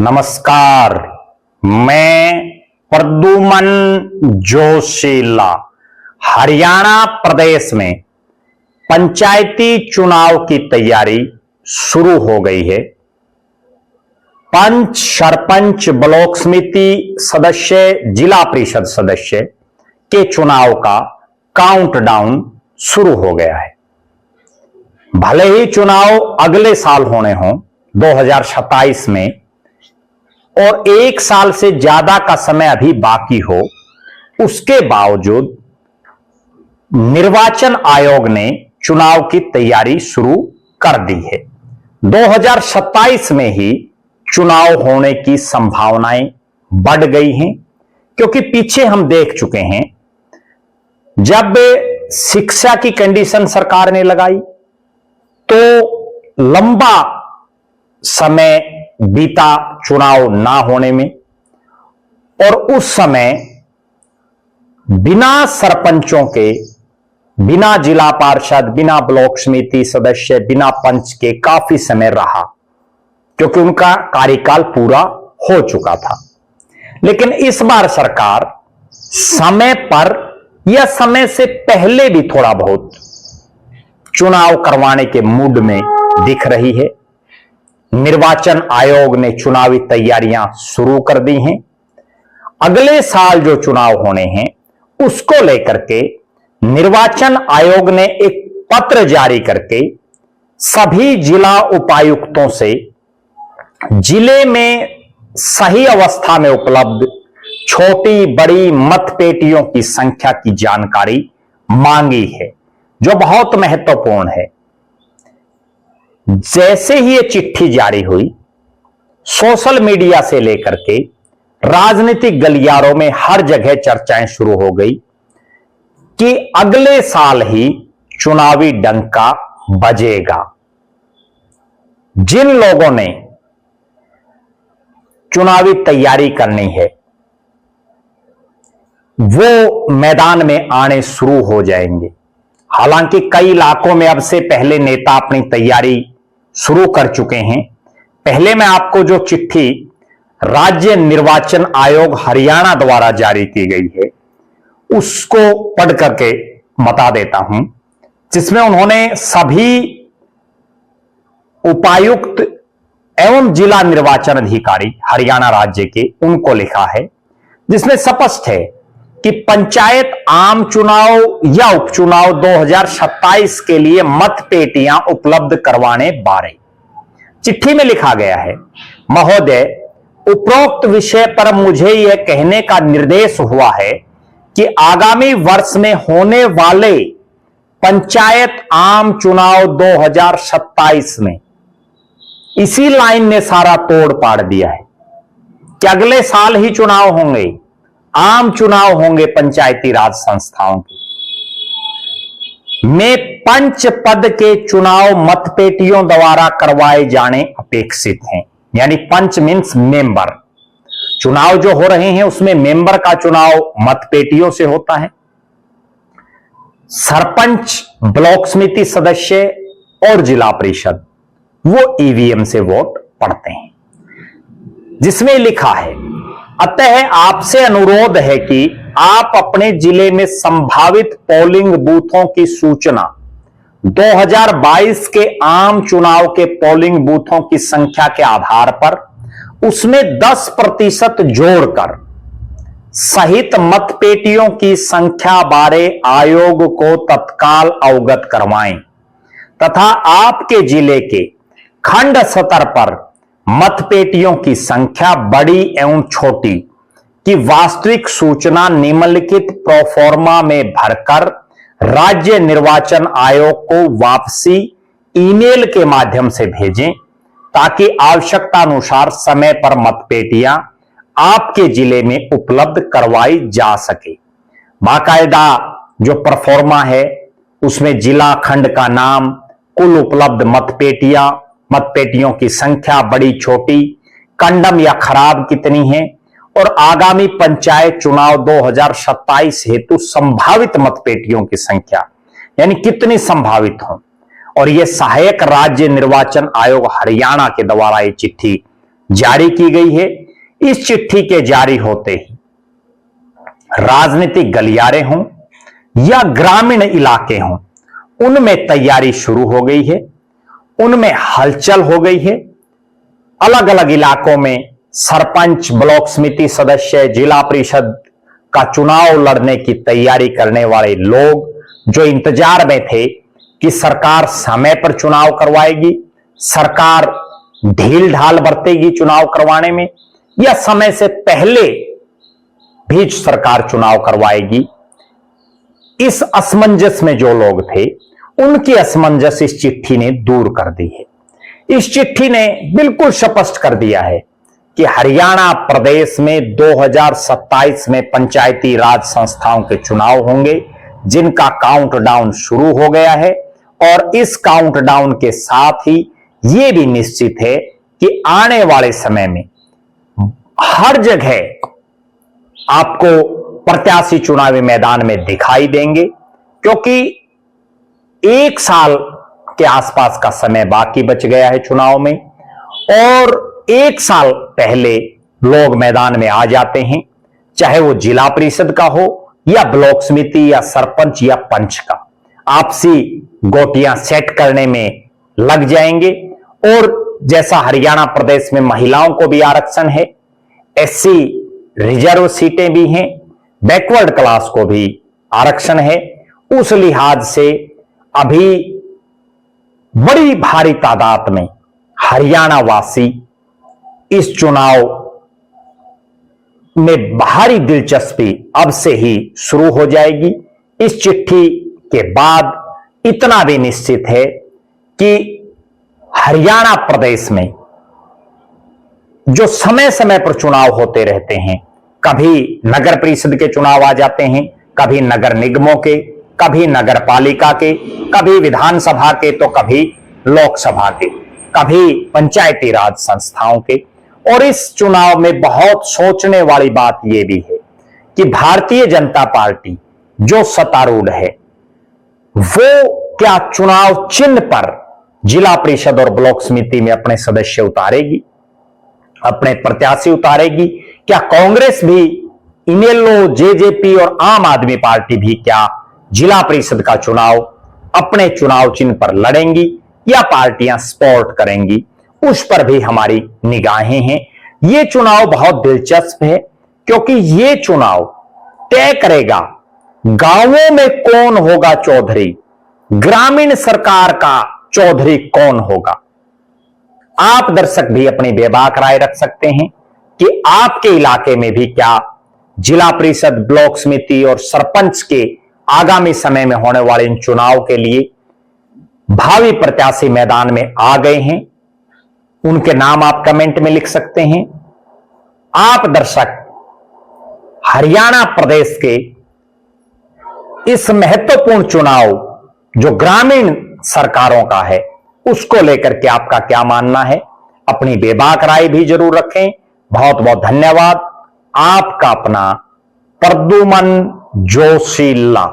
नमस्कार, मैं प्रद्युमन जोशीला। हरियाणा प्रदेश में पंचायती चुनाव की तैयारी शुरू हो गई है। पंच, सरपंच, ब्लॉक समिति सदस्य, जिला परिषद सदस्य के चुनाव का काउंटडाउन शुरू हो गया है। भले ही चुनाव अगले साल होने हों 2027 में और 1 साल से ज्यादा का समय अभी बाकी हो, उसके बावजूद निर्वाचन आयोग ने चुनाव की तैयारी शुरू कर दी है। 2027 में ही चुनाव होने की संभावनाएं बढ़ गई हैं, क्योंकि पीछे हम देख चुके हैं जब शिक्षा की कंडीशन सरकार ने लगाई तो लंबा समय बीता चुनाव ना होने में, और उस समय बिना सरपंचों के, बिना जिला पार्षद, बिना ब्लॉक समिति सदस्य, बिना पंच के काफी समय रहा, क्योंकि उनका कार्यकाल पूरा हो चुका था। लेकिन इस बार सरकार समय पर या समय से पहले भी थोड़ा बहुत चुनाव करवाने के मूड में दिख रही है। निर्वाचन आयोग ने चुनावी तैयारियां शुरू कर दी हैं। अगले साल जो चुनाव होने हैं उसको लेकर के निर्वाचन आयोग ने एक पत्र जारी करके सभी जिला उपायुक्तों से जिले में सही अवस्था में उपलब्ध छोटी बड़ी मतपेटियों की संख्या की जानकारी मांगी है, जो बहुत महत्वपूर्ण है। जैसे ही ये चिट्ठी जारी हुई, सोशल मीडिया से लेकर के राजनीतिक गलियारों में हर जगह चर्चाएं शुरू हो गई कि अगले साल ही चुनावी डंका बजेगा। जिन लोगों ने चुनावी तैयारी करनी है वो मैदान में आने शुरू हो जाएंगे। हालांकि कई इलाकों में अब से पहले नेता अपनी तैयारी शुरू कर चुके हैं। पहले मैं आपको जो चिट्ठी राज्य निर्वाचन आयोग हरियाणा द्वारा जारी की गई है उसको पढ़ करके बता देता हूं, जिसमें उन्होंने सभी उपायुक्त एवं जिला निर्वाचन अधिकारी हरियाणा राज्य के उनको लिखा है, जिसमें स्पष्ट है कि पंचायत आम चुनाव या उपचुनाव 2027 के लिए मतपेटियां उपलब्ध करवाने बारे चिट्ठी में लिखा गया है। महोदय, उपरोक्त विषय पर मुझे यह कहने का निर्देश हुआ है कि आगामी वर्ष में होने वाले पंचायत आम चुनाव 2027 में इसी लाइन ने सारा तोड़ पाड़ दिया है कि अगले साल ही चुनाव होंगे, आम चुनाव होंगे पंचायती राज संस्थाओं के में पंच पद के चुनाव मतपेटियों द्वारा करवाए जाने अपेक्षित हैं। यानी पंच मीन्स मेंबर। चुनाव जो हो रहे हैं उसमें मेंबर का चुनाव मतपेटियों से होता है। सरपंच, ब्लॉक समिति सदस्य और जिला परिषद वो ईवीएम से वोट पड़ते हैं। जिसमें लिखा है, अतः आपसे अनुरोध है कि आप अपने जिले में संभावित पोलिंग बूथों की सूचना 2022 के आम चुनाव के पोलिंग बूथों की संख्या के आधार पर उसमें 10% जोड़कर सहित मतपेटियों की संख्या बारे आयोग को तत्काल अवगत करवाएं तथा आपके जिले के खंड स्तर पर मतपेटियों की संख्या बड़ी एवं छोटी की वास्तविक सूचना निम्नलिखित प्रोफॉर्मा में भरकर राज्य निर्वाचन आयोग को वापसी ईमेल के माध्यम से भेजें, ताकि आवश्यकता अनुसार समय पर मतपेटियां आपके जिले में उपलब्ध करवाई जा सके। बाकायदा जो प्रोफॉर्मा है उसमें जिला खंड का नाम, कुल उपलब्ध मतपेटियों की संख्या बड़ी छोटी, कंडम या खराब कितनी है, और आगामी पंचायत चुनाव 2027 हेतु संभावित मतपेटियों की संख्या यानी कितनी संभावित हो। और यह सहायक राज्य निर्वाचन आयोग हरियाणा के द्वारा ये चिट्ठी जारी की गई है। इस चिट्ठी के जारी होते ही राजनीतिक गलियारे हों या ग्रामीण इलाके हों, उनमें तैयारी शुरू हो गई है, उनमें हलचल हो गई है। अलग अलग इलाकों में सरपंच, ब्लॉक समिति सदस्य, जिला परिषद का चुनाव लड़ने की तैयारी करने वाले लोग जो इंतजार में थे कि सरकार समय पर चुनाव करवाएगी, सरकार ढील ढाल बरतेगी चुनाव करवाने में, या समय से पहले भी सरकार चुनाव करवाएगी, इस असमंजस में जो लोग थे उनकी असमंजस इस चिट्ठी ने दूर कर दी है। इस चिट्ठी ने बिल्कुल स्पष्ट कर दिया है कि हरियाणा प्रदेश में 2027 में पंचायती राज संस्थाओं के चुनाव होंगे, जिनका काउंटडाउन शुरू हो गया है। और इस काउंटडाउन के साथ ही यह भी निश्चित है कि आने वाले समय में हर जगह आपको प्रत्याशी चुनावी मैदान में दिखाई देंगे, क्योंकि 1 साल के आसपास का समय बाकी बच गया है चुनाव में, और 1 साल पहले लोग मैदान में आ जाते हैं, चाहे वो जिला परिषद का हो या ब्लॉक समिति या सरपंच या पंच का। आपसी गोटियां सेट करने में लग जाएंगे। और जैसा हरियाणा प्रदेश में महिलाओं को भी आरक्षण है, एससी रिजर्व सीटें भी हैं, बैकवर्ड क्लास को भी आरक्षण है, उस लिहाज से अभी बड़ी भारी तादाद में हरियाणा वासी इस चुनाव में भारी दिलचस्पी अब से ही शुरू हो जाएगी। इस चिट्ठी के बाद इतना भी निश्चित है कि हरियाणा प्रदेश में जो समय समय पर चुनाव होते रहते हैं, कभी नगर परिषद के चुनाव आ जाते हैं, कभी नगर निगमों के, कभी नगर पालिका के, कभी विधानसभा के, तो कभी लोकसभा के, कभी पंचायती राज संस्थाओं के। और इस चुनाव में बहुत सोचने वाली बात यह भी है कि भारतीय जनता पार्टी जो सत्तारूढ़ है, वो क्या चुनाव चिन्ह पर जिला परिषद और ब्लॉक समिति में अपने सदस्य उतारेगी, अपने प्रत्याशी उतारेगी? क्या कांग्रेस भी, इनेलो, जेजेपी और आम आदमी पार्टी भी क्या जिला परिषद का चुनाव अपने चुनाव चिन्ह पर लड़ेंगी, या पार्टियां सपोर्ट करेंगी? उस पर भी हमारी निगाहें हैं। यह चुनाव बहुत दिलचस्प है, क्योंकि यह चुनाव तय करेगा गांवों में कौन होगा चौधरी, ग्रामीण सरकार का चौधरी कौन होगा। आप दर्शक भी अपनी बेबाक राय रख सकते हैं कि आपके इलाके में भी क्या जिला परिषद, ब्लॉक समिति और सरपंच के आगामी समय में होने वाले इन चुनाव के लिए भावी प्रत्याशी मैदान में आ गए हैं? उनके नाम आप कमेंट में लिख सकते हैं। आप दर्शक हरियाणा प्रदेश के इस महत्वपूर्ण चुनाव जो ग्रामीण सरकारों का है, उसको लेकर के आपका क्या मानना है? अपनी बेबाक राय भी जरूर रखें। बहुत बहुत धन्यवाद। आपका अपना प्रद्युमन जोशीला।